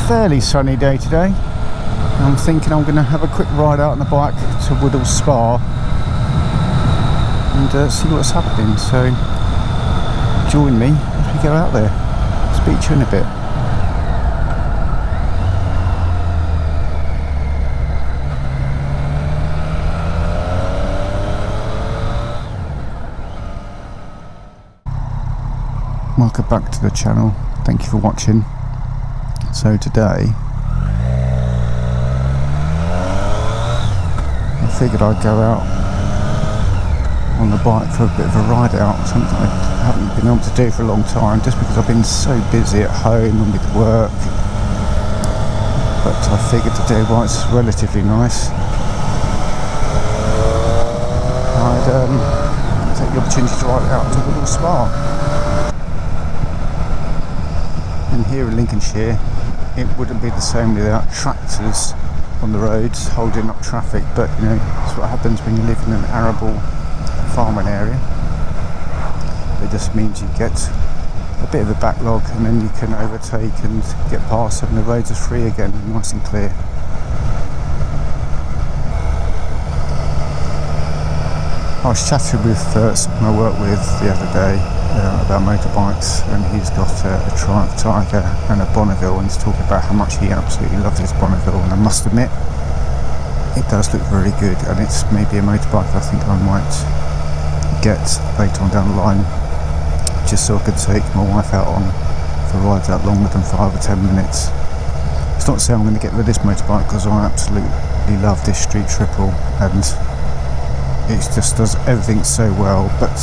fairly sunny day today. I'm thinking I'm going to have a quick ride out on the bike to Woodhall Spa and see what's happening. So join me as we go out there. Speak to you in a bit. Welcome back to the channel. Thank you for watching. So today I figured I'd go out on the bike for a bit of a ride out, something I haven't been able to do for a long time just because I've been so busy at home and with work. But I figured today, while it's relatively nice, I'd take the opportunity to ride out to Woodhall Spa. And here in Lincolnshire, it wouldn't be the same without tractors on the roads holding up traffic, but you know, that's what happens when you live in an arable farming area. It just means you get a bit of a backlog and then you can overtake and get past and the roads are free again, nice and clear. I was chatting with someone I work with the other day about motorbikes, and he's got a Triumph Tiger and a Bonneville, and he's talking about how much he absolutely loves his Bonneville, and I must admit it does look very good, and it's maybe a motorbike I think I might get later on down the line, just so I could take my wife out on for rides out longer than 5 or 10 minutes. It's not to say I'm going to get rid of this motorbike, because I absolutely love this street triple and it just does everything so well, but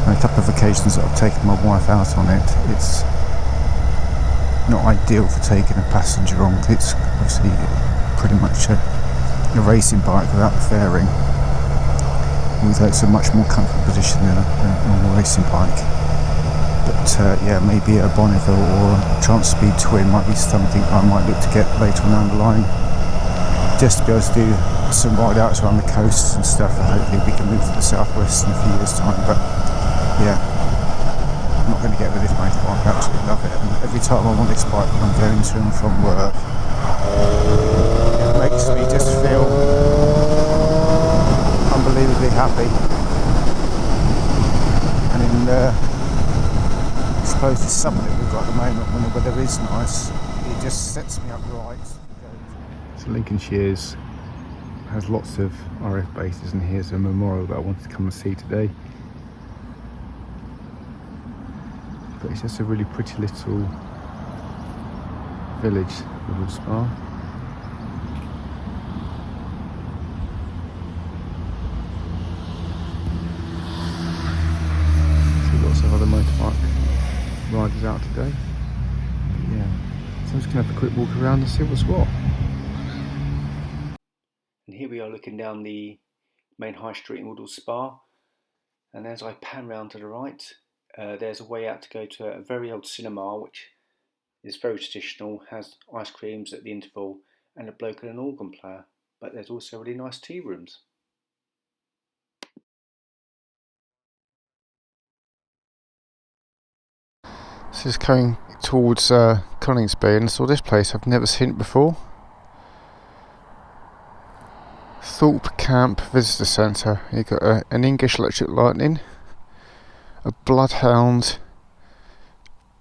on a couple of occasions that I've taken my wife out on it, it's not ideal for taking a passenger on, because it's obviously pretty much a racing bike without the fairing, although it's a much more comfortable position than a normal racing bike. But yeah, maybe a Bonneville or a Trans Speed Twin might be something I might look to get later on down the line, just to be able to do some ride outs around the coasts and stuff, and hopefully we can move to the southwest in a few years time. But yeah, I'm not going to get rid of this motorbike. I absolutely love it, and every time I'm on this bike when I'm going to and from work, it makes me just feel unbelievably happy. And in I suppose the summer that we've got at the moment, when the weather is nice, it just sets me up right. So Lincolnshire's has lots of RF bases, and here's a memorial that I wanted to come and see today. But it's just a really pretty little village, Woodhall Spa. See lots of other motorbike riders out today. But yeah, so I'm just going to have a quick walk around and see what's what. And here we are looking down the main high street in Woodhall Spa, and as I pan round to the right, there's a way out to go to a very old cinema, which is very traditional, has ice creams at the interval and a bloke and an organ player, but there's also really nice tea rooms. This is going towards Coningsby, and I saw this place. I've never seen it before. Thorpe Camp Visitor Centre. You've got an English Electric Lightning, a Bloodhound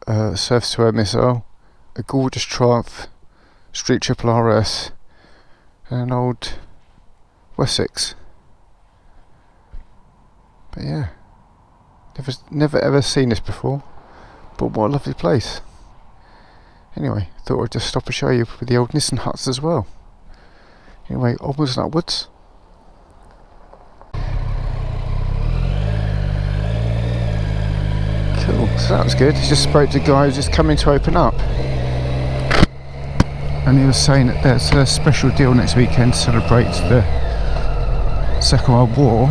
surface to air missile, a gorgeous Triumph Street Triple RS, and an old Wessex. But yeah, never ever seen this before, but what a lovely place. Anyway, thought I'd just stop and show you with the old Nissan huts as well. Anyway, onwards and upwards. Cool, so that was good. Just spoke to a guy who's just coming to open up, and he was saying that there's a special deal next weekend to celebrate the Second World War,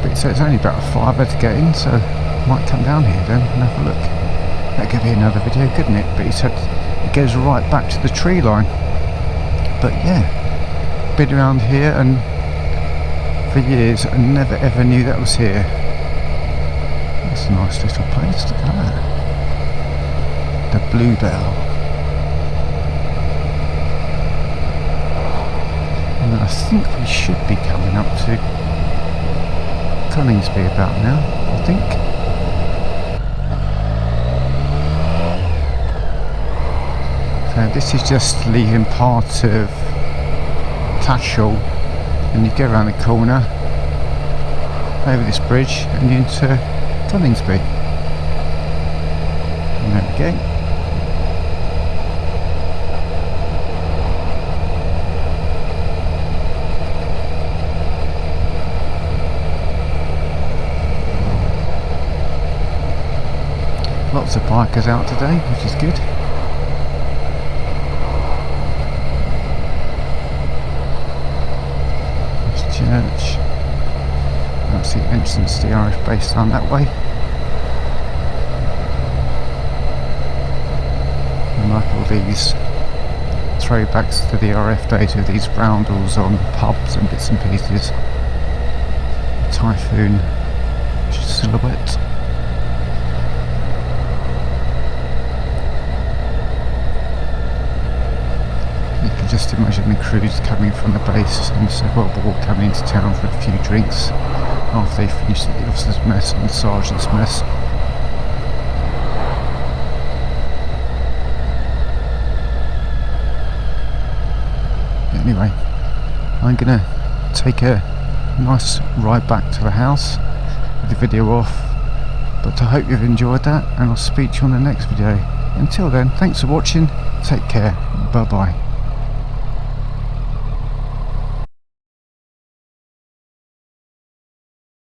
but he said it's only about a £5 to get in, so I might come down here then and have a look. That could be another video, couldn't it? But he said it goes right back to the tree line. But yeah, been around here and for years and never ever knew that was here. That's a nice little place, look at that. The Bluebell. I think we should be coming up to Coningsby about now, I think. So this is just leaving part of Tatchell, and you go around the corner over this bridge and you're into Coningsby. And there we go. Lots of bikers out today, which is good. This church. That's the entrance to the Irish base down that way. And like all these throwbacks to the RF days with these roundels on pubs and bits and pieces. Typhoon silhouette. Just imagine the crews coming from the base and the Second World War coming into town for a few drinks after they finished at the officer's mess and the sergeant's mess. Anyway, I'm gonna take a nice ride back to the house with the video off, but I hope you've enjoyed that, and I'll speak to you on the next video. Until then, thanks for watching, take care, bye bye.